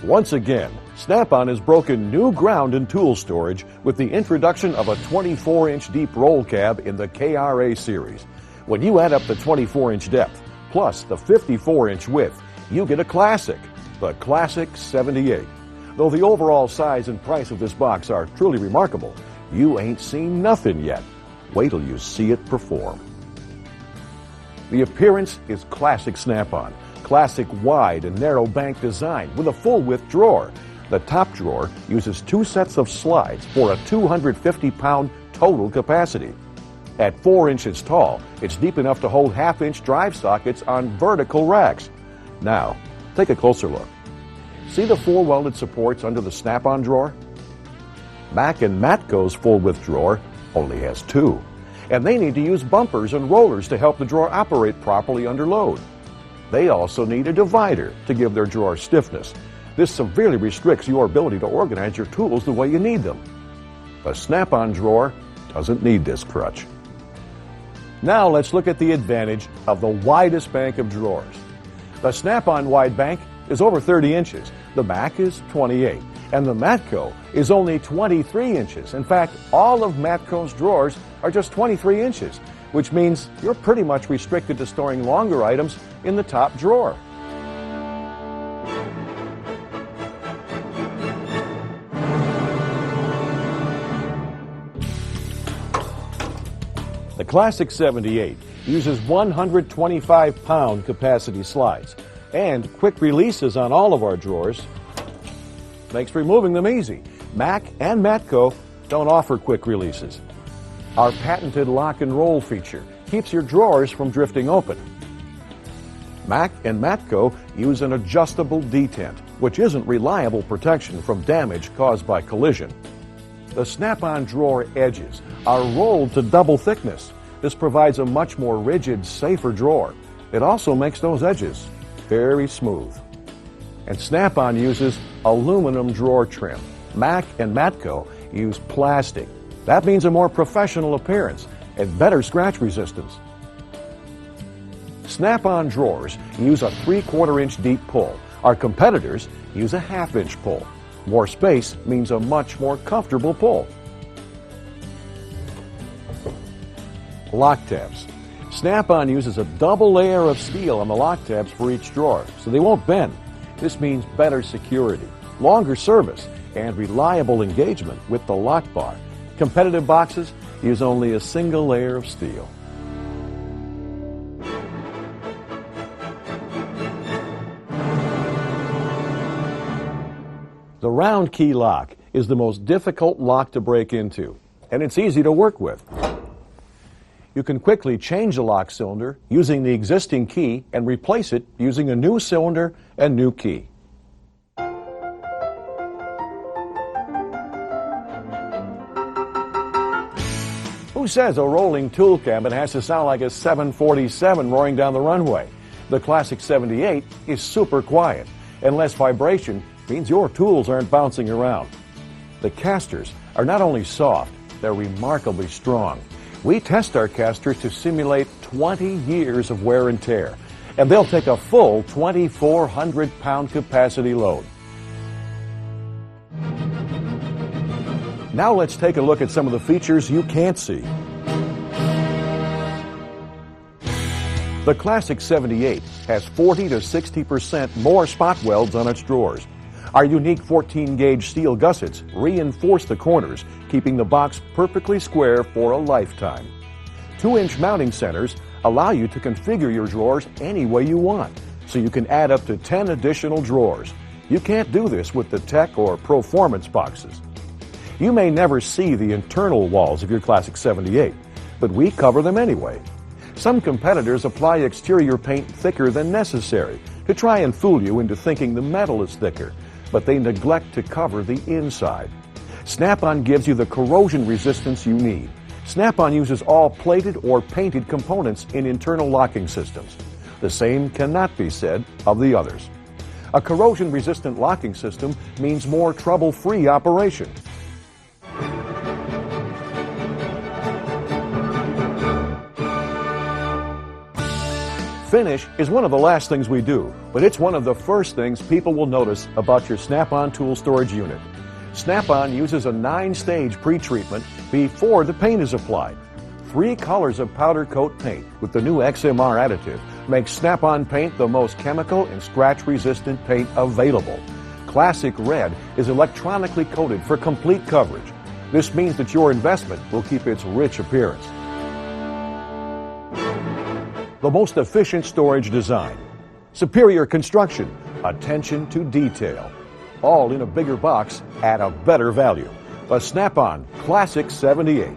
Once again, Snap-on has broken new ground in tool storage with the introduction of a 24-inch deep roll cab in the KRA series. When you add up the 24-inch depth plus the 54-inch width, you get a classic, the Classic 78. Though the overall size and price of this box are truly remarkable, you ain't seen nothing yet. Wait till you see it perform. The appearance is classic Snap-on. Classic wide and narrow bank design with a full-width drawer. The top drawer uses 2 sets of slides for a 250-pound total capacity. At 4 inches tall, it's deep enough to hold half-inch drive sockets on vertical racks. Now, take a closer look. See the 4 welded supports under the Snap-on drawer? Mac and Matco's full-width drawer only has 2, and they need to use bumpers and rollers to help the drawer operate properly under load. They also need a divider to give their drawer stiffness. This severely restricts your ability to organize your tools the way you need them. The Snap-on drawer doesn't need this crutch. Now let's look at the advantage of the widest bank of drawers. The Snap-on wide bank is over 30 inches. The Mac is 28, and the Matco is only 23 inches. In fact, all of Matco's drawers are just 23 inches, which means you're pretty much restricted to storing longer items in the top drawer. The Classic 78 uses 125-pound capacity slides, and quick releases on all of our drawers makes removing them easy. Mac and Matco don't offer quick releases. Our patented lock and roll feature keeps your drawers from drifting open. Mac and Matco use an adjustable detent, which isn't reliable protection from damage caused by collision. The Snap-on drawer edges are rolled to double thickness. This provides a much more rigid, safer drawer. It also makes those edges very smooth. And Snap-on uses aluminum drawer trim. Mac and Matco use plastic. That means a more professional appearance and better scratch resistance. Snap-on drawers use a 3/4 inch deep pull. Our competitors use a 1/2 inch pull. More space means a much more comfortable pull. Lock tabs. Snap-on uses a double layer of steel on the lock tabs for each drawer, so they won't bend. This means better security, longer service, and reliable engagement with the lock bar. Competitive boxes use only a single layer of steel. The round key lock is the most difficult lock to break into, and it's easy to work with. You can quickly change the lock cylinder using the existing key and replace it using a new cylinder and new key. Who says a rolling tool cabinet has to sound like a 747 roaring down the runway? The Classic 78 is super quiet, and less vibration means your tools aren't bouncing around. The casters are not only soft, they're remarkably strong. We test our casters to simulate 20 years of wear and tear, and they'll take a full 2,400-pound capacity load. Now let's take a look at some of the features you can't see. The Classic 78 has 40 to 60% more spot welds on its drawers. Our unique 14-gauge steel gussets reinforce the corners, keeping the box perfectly square for a lifetime. 2-inch mounting centers allow you to configure your drawers any way you want, so you can add up to 10 additional drawers. You can't do this with the Tech or Performance boxes. You may never see the internal walls of your Classic 78, but we cover them anyway. Some competitors apply exterior paint thicker than necessary to try and fool you into thinking the metal is thicker, but they neglect to cover the inside. Snap-on gives you the corrosion resistance you need. Snap-on uses all plated or painted components in internal locking systems. The same cannot be said of the others. A corrosion-resistant locking system means more trouble-free operation. Finish is one of the last things we do, but it's one of the first things people will notice about your Snap-on tool storage unit. Snap-on uses a 9-stage pre-treatment before the paint is applied. 3 colors of powder coat paint with the new XMR additive makes Snap-on paint the most chemical and scratch-resistant paint available. Classic Red is electronically coated for complete coverage. This means that your investment will keep its rich appearance. The most efficient storage design, superior construction, attention to detail, all in a bigger box at a better value. The Snap-on Classic 78.